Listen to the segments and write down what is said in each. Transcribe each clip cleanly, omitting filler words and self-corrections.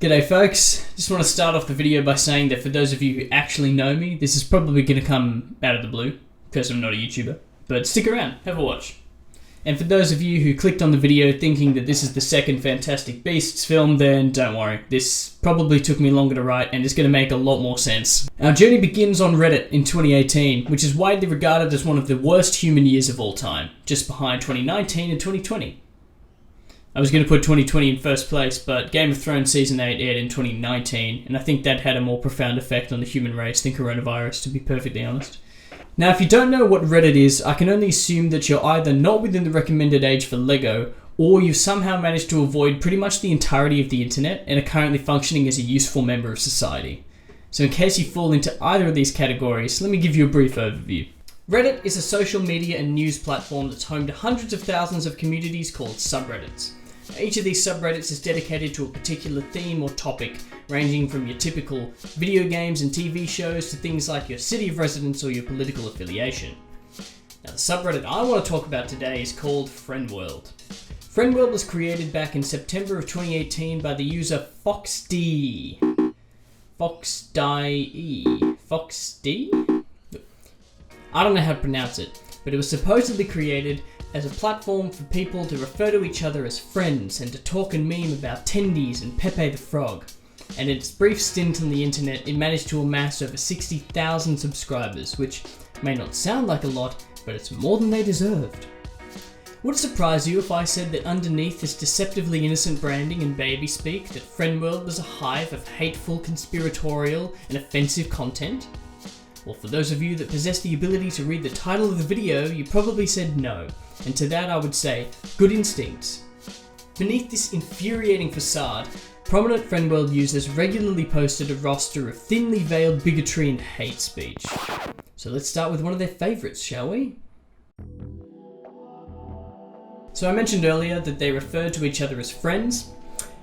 G'day folks, just want to start off the video by saying that for those of you who actually know me, this is probably going to come out of the blue, because I'm not a YouTuber, but stick around, have a watch. And for those of you who clicked on the video thinking that this is the second Fantastic Beasts film, then don't worry, this probably took me longer to write and it's going to make a lot more sense. Our journey begins on Reddit in 2018, which is widely regarded as one of the worst human years of all time, just behind 2019 and 2020. I was going to put 2020 in first place, but Game of Thrones Season 8 aired in 2019, and I think that had a more profound effect on the human race than coronavirus, to be perfectly honest. Now, if you don't know what Reddit is, I can only assume that you're either not within the recommended age for Lego, or you've somehow managed to avoid pretty much the entirety of the internet and are currently functioning as a useful member of society. So in case you fall into either of these categories, let me give you a brief overview. Reddit is a social media and news platform that's home to hundreds of thousands of communities called subreddits. Each of these subreddits is dedicated to a particular theme or topic, ranging from your typical video games and TV shows to things like your city of residence or your political affiliation. Now, the subreddit I want to talk about today is called Frenworld. Frenworld was created back in September of 2018 by the user FoxD. FoxD? I don't know how to pronounce it, but it was supposedly created as a platform for people to refer to each other as friends and to talk and meme about tendies and Pepe the Frog. And in its brief stint on the internet, it managed to amass over 60,000 subscribers, which may not sound like a lot, but it's more than they deserved. Would it surprise you if I said that underneath this deceptively innocent branding and baby speak, that Frenworld was a hive of hateful, conspiratorial, and offensive content? Well, for those of you that possess the ability to read the title of the video, you probably said no, and to that I would say, good instincts. Beneath this infuriating facade, prominent Frenworld users regularly posted a roster of thinly veiled bigotry and hate speech. So let's start with one of their favourites, shall we? So I mentioned earlier that they referred to each other as friends.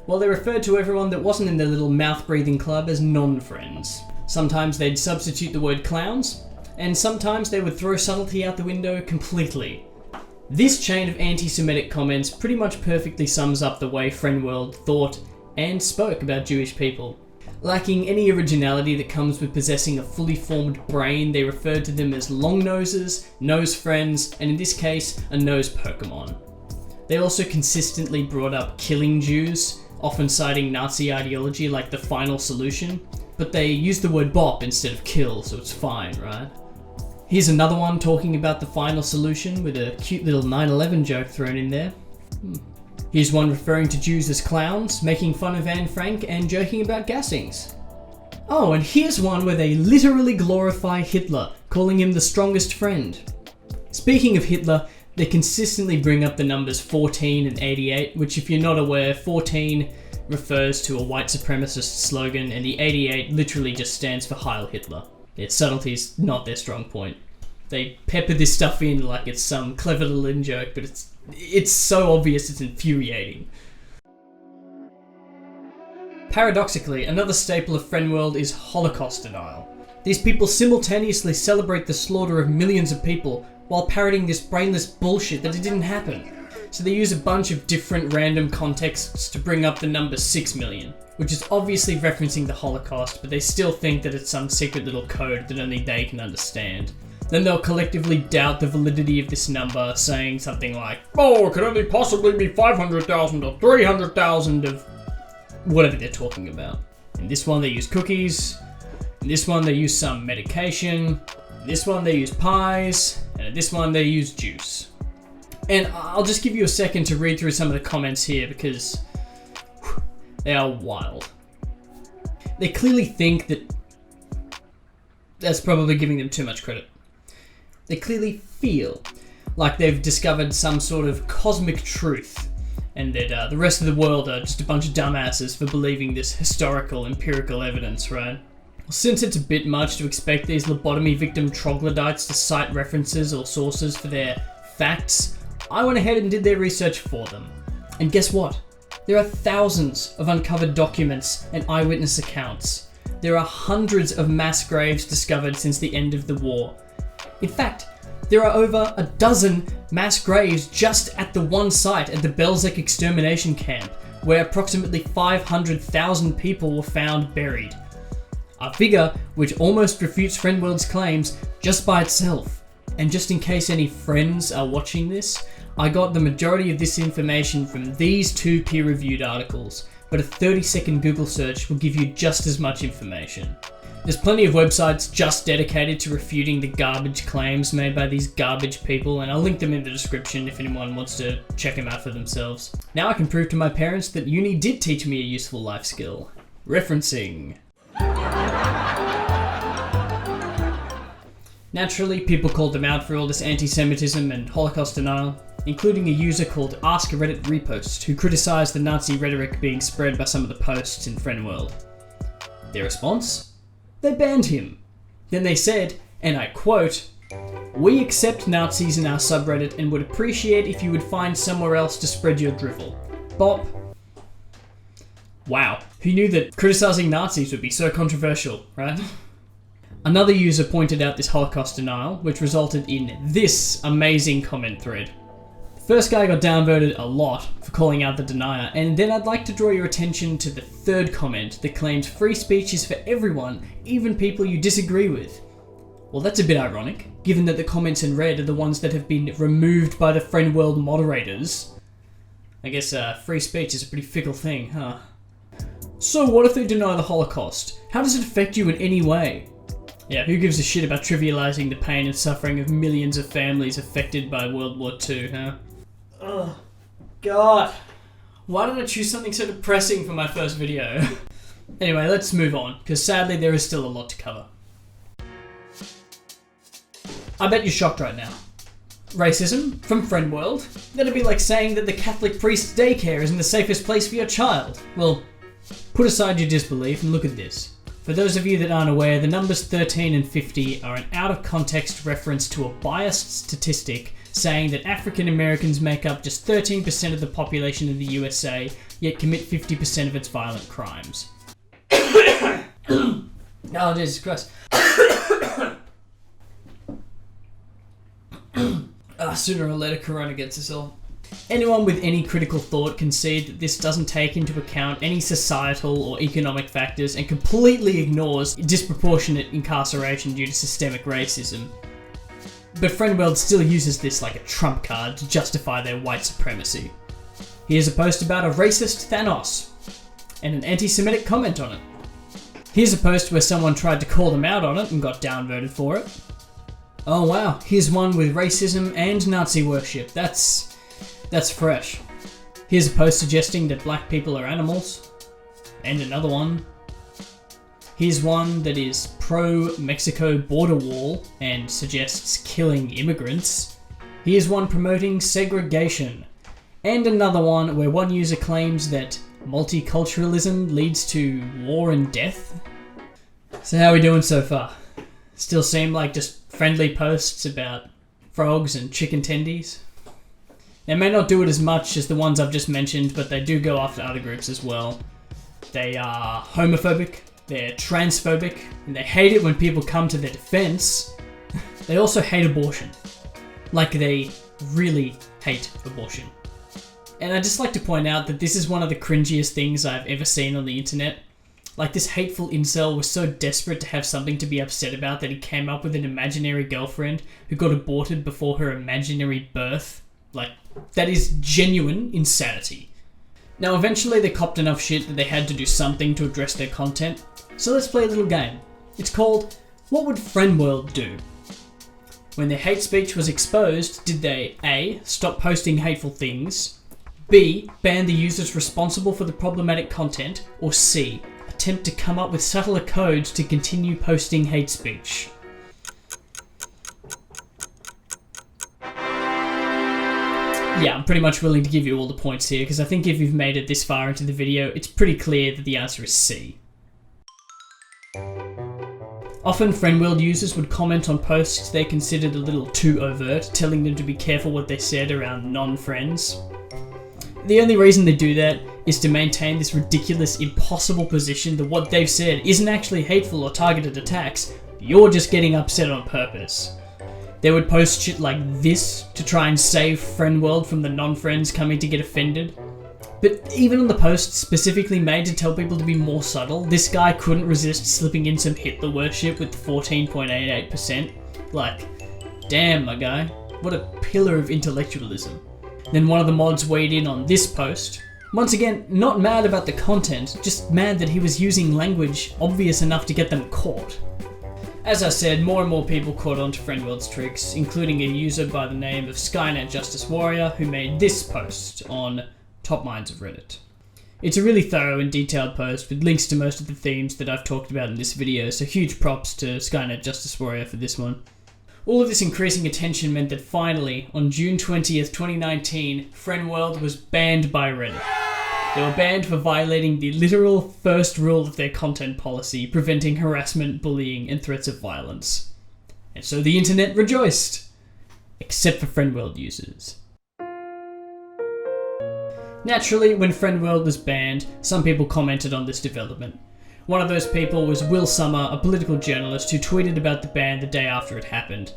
Well, they referred to everyone that wasn't in their little mouth-breathing club as non-friends. Sometimes they'd substitute the word clowns, and sometimes they would throw subtlety out the window completely. This chain of anti-Semitic comments pretty much perfectly sums up the way Frenworld thought and spoke about Jewish people. Lacking any originality that comes with possessing a fully formed brain, they referred to them as long noses, nose friends, and in this case, a nose Pokemon. They also consistently brought up killing Jews, often citing Nazi ideology like the final solution, but they used the word bop instead of kill, so it's fine, right? Here's another one talking about the final solution with a cute little 9/11 joke thrown in there. Here's one referring to Jews as clowns, making fun of Anne Frank and joking about gassings. Oh, and here's one where they literally glorify Hitler, calling him the strongest friend. Speaking of Hitler, they consistently bring up the numbers 14 and 88, which if you're not aware, 14 refers to a white supremacist slogan, and the 88 literally just stands for Heil Hitler. Its subtlety is not their strong point. They pepper this stuff in like it's some clever little in-joke, but it's so obvious it's infuriating. Paradoxically, another staple of Frenworld is Holocaust denial. These people simultaneously celebrate the slaughter of millions of people while parroting this brainless bullshit that it didn't happen. So they use a bunch of different random contexts to bring up the number 6 million, which is obviously referencing the Holocaust, but they still think that it's some secret little code that only they can understand. Then they'll collectively doubt the validity of this number, saying something like, oh, it could only possibly be 500,000 or 300,000 of whatever they're talking about. In this one they use cookies, in this one they use some medication, in this one they use pies, and in this one they use juice. And I'll just give you a second to read through some of the comments here because they are wild. They clearly think that that's probably giving them too much credit. They clearly feel like they've discovered some sort of cosmic truth and that the rest of the world are just a bunch of dumbasses for believing this historical, empirical evidence, right? Since it's a bit much to expect these lobotomy victim troglodytes to cite references or sources for their facts, I went ahead and did their research for them. And guess what? There are thousands of uncovered documents and eyewitness accounts. There are hundreds of mass graves discovered since the end of the war. In fact, there are over a dozen mass graves just at the one site at the Belzec extermination camp, where approximately 500,000 people were found buried. A figure which almost refutes Frenworld's claims just by itself. And just in case any friends are watching this, I got the majority of this information from these two peer-reviewed articles, but a 30-second Google search will give you just as much information. There's plenty of websites just dedicated to refuting the garbage claims made by these garbage people, and I'll link them in the description if anyone wants to check them out for themselves. Now I can prove to my parents that uni did teach me a useful life skill. Referencing. Naturally, people called them out for all this anti-Semitism and Holocaust denial, including a user called Ask Reddit Repost, who criticised the Nazi rhetoric being spread by some of the posts in Frenworld. Their response? They banned him. Then they said, and I quote, "We accept Nazis in our subreddit and would appreciate if you would find somewhere else to spread your drivel. Bop." Wow, who knew that criticising Nazis would be so controversial, right? Another user pointed out this Holocaust denial, which resulted in this amazing comment thread. The first guy got downvoted a lot for calling out the denier, and then I'd like to draw your attention to the third comment that claims free speech is for everyone, even people you disagree with. Well, that's a bit ironic, given that the comments in red are the ones that have been removed by the Frenworld moderators. I guess free speech is a pretty fickle thing, huh? So what if they deny the Holocaust? How does it affect you in any way? Yeah, who gives a shit about trivialising the pain and suffering of millions of families affected by World War II, huh? Oh, God. Why did I choose something so depressing for my first video? Anyway, let's move on, because sadly there is still a lot to cover. I bet you're shocked right now. Racism? From Frenworld? That'd be like saying that the Catholic priest's daycare isn't the safest place for your child. Well, put aside your disbelief and look at this. For those of you that aren't aware, the numbers 13 and 50 are an out-of-context reference to a biased statistic saying that African Americans make up just 13% of the population in the USA, yet commit 50% of its violent crimes. Oh, Jesus Christ. Sooner or later, Corona gets us all. Anyone with any critical thought can see that this doesn't take into account any societal or economic factors and completely ignores disproportionate incarceration due to systemic racism. But Frenworld still uses this like a trump card to justify their white supremacy. Here's a post about a racist Thanos, and an anti-Semitic comment on it. Here's a post where someone tried to call them out on it and got downvoted for it. Oh wow, here's one with racism and Nazi worship. That's fresh. Here's a post suggesting that black people are animals. And another one. Here's one that is pro-Mexico border wall and suggests killing immigrants. Here's one promoting segregation. And another one where one user claims that multiculturalism leads to war and death. So how are we doing so far? Still seem like just friendly posts about frogs and chicken tendies? They may not do it as much as the ones I've just mentioned, but they do go after other groups as well. They are homophobic, they're transphobic, and they hate it when people come to their defense. They also hate abortion. Like they really hate abortion. And I'd just like to point out that this is one of the cringiest things I've ever seen on the internet. Like this hateful incel was so desperate to have something to be upset about that he came up with an imaginary girlfriend who got aborted before her imaginary birth. Like, that is genuine insanity. Now eventually they copped enough shit that they had to do something to address their content, so let's play a little game. It's called, What Would Frenworld Do? When their hate speech was exposed, did they A. Stop posting hateful things, B. Ban the users responsible for the problematic content, or C. Attempt to come up with subtler codes to continue posting hate speech? Yeah, I'm pretty much willing to give you all the points here, because I think if you've made it this far into the video, it's pretty clear that the answer is C. Often Frenworld users would comment on posts they considered a little too overt, telling them to be careful what they said around non-friends. The only reason they do that is to maintain this ridiculous, impossible position that what they've said isn't actually hateful or targeted attacks, you're just getting upset on purpose. They would post shit like this to try and save Frenworld from the non-friends coming to get offended. But even on the post specifically made to tell people to be more subtle, this guy couldn't resist slipping in some Hitler worship with 14.88%. Like, damn my guy, what a pillar of intellectualism. Then one of the mods weighed in on this post. Once again, not mad about the content, just mad that he was using language obvious enough to get them caught. As I said, more and more people caught on to Frenworld's tricks, including a user by the name of Skynet Justice Warrior who made this post on Top Minds of Reddit. It's a really thorough and detailed post with links to most of the themes that I've talked about in this video, so huge props to Skynet Justice Warrior for this one. All of this increasing attention meant that finally, on June 20th, 2019, Frenworld was banned by Reddit. They were banned for violating the literal first rule of their content policy, preventing harassment, bullying, and threats of violence. And so the internet rejoiced! Except for Frenworld users. Naturally, when Frenworld was banned, some people commented on this development. One of those people was Will Summer, a political journalist who tweeted about the ban the day after it happened.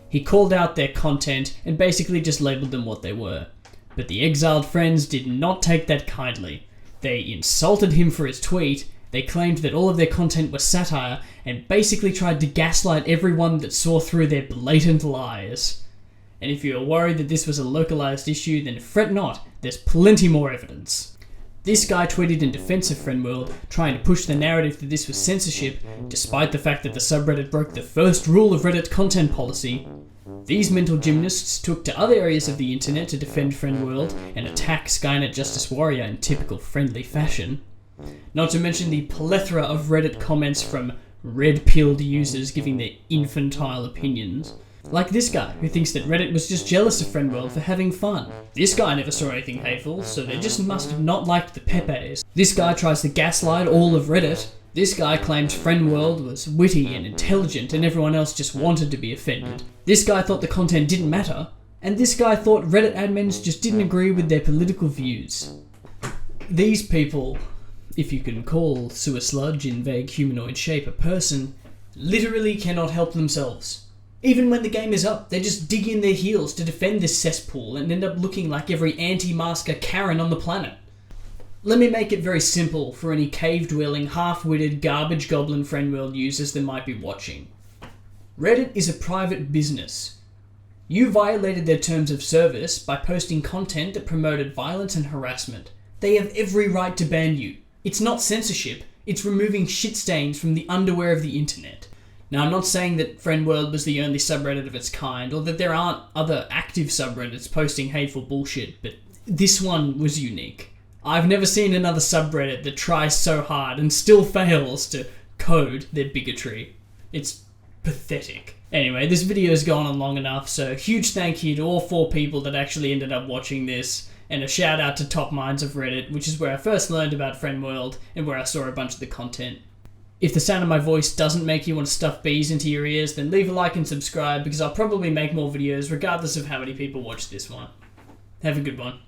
He called out their content and basically just labelled them what they were. But the exiled friends did not take that kindly. They insulted him for his tweet, they claimed that all of their content was satire, and basically tried to gaslight everyone that saw through their blatant lies. And if you are worried that this was a localised issue, then fret not, there's plenty more evidence. This guy tweeted in defense of Frenworld, trying to push the narrative that this was censorship, despite the fact that the subreddit broke the first rule of Reddit content policy. These mental gymnasts took to other areas of the internet to defend Frenworld and attack Skynet Justice Warrior in typical friendly fashion. Not to mention the plethora of Reddit comments from red-pilled users giving their infantile opinions. Like this guy, who thinks that Reddit was just jealous of Frenworld for having fun. This guy never saw anything hateful, so they just must have not liked the Pepes. This guy tries to gaslight all of Reddit. This guy claims Frenworld was witty and intelligent and everyone else just wanted to be offended. This guy thought the content didn't matter. And this guy thought Reddit admins just didn't agree with their political views. These people, if you can call Sewer Sludge in vague humanoid shape a person, literally cannot help themselves. Even when the game is up, they just dig in their heels to defend this cesspool and end up looking like every anti-masker Karen on the planet. Let me make it very simple for any cave-dwelling, half-witted, garbage goblin Frenworld users that might be watching. Reddit is a private business. You violated their terms of service by posting content that promoted violence and harassment. They have every right to ban you. It's not censorship, it's removing shit stains from the underwear of the internet. Now, I'm not saying that Frenworld was the only subreddit of its kind, or that there aren't other active subreddits posting hateful bullshit, but this one was unique. I've never seen another subreddit that tries so hard and still fails to code their bigotry. It's pathetic. Anyway, this video has gone on long enough, so huge thank you to all 4 people that actually ended up watching this, and a shout out to Top Minds of Reddit, which is where I first learned about Frenworld and where I saw a bunch of the content. If the sound of my voice doesn't make you want to stuff bees into your ears, then leave a like and subscribe because I'll probably make more videos regardless of how many people watch this one. Have a good one.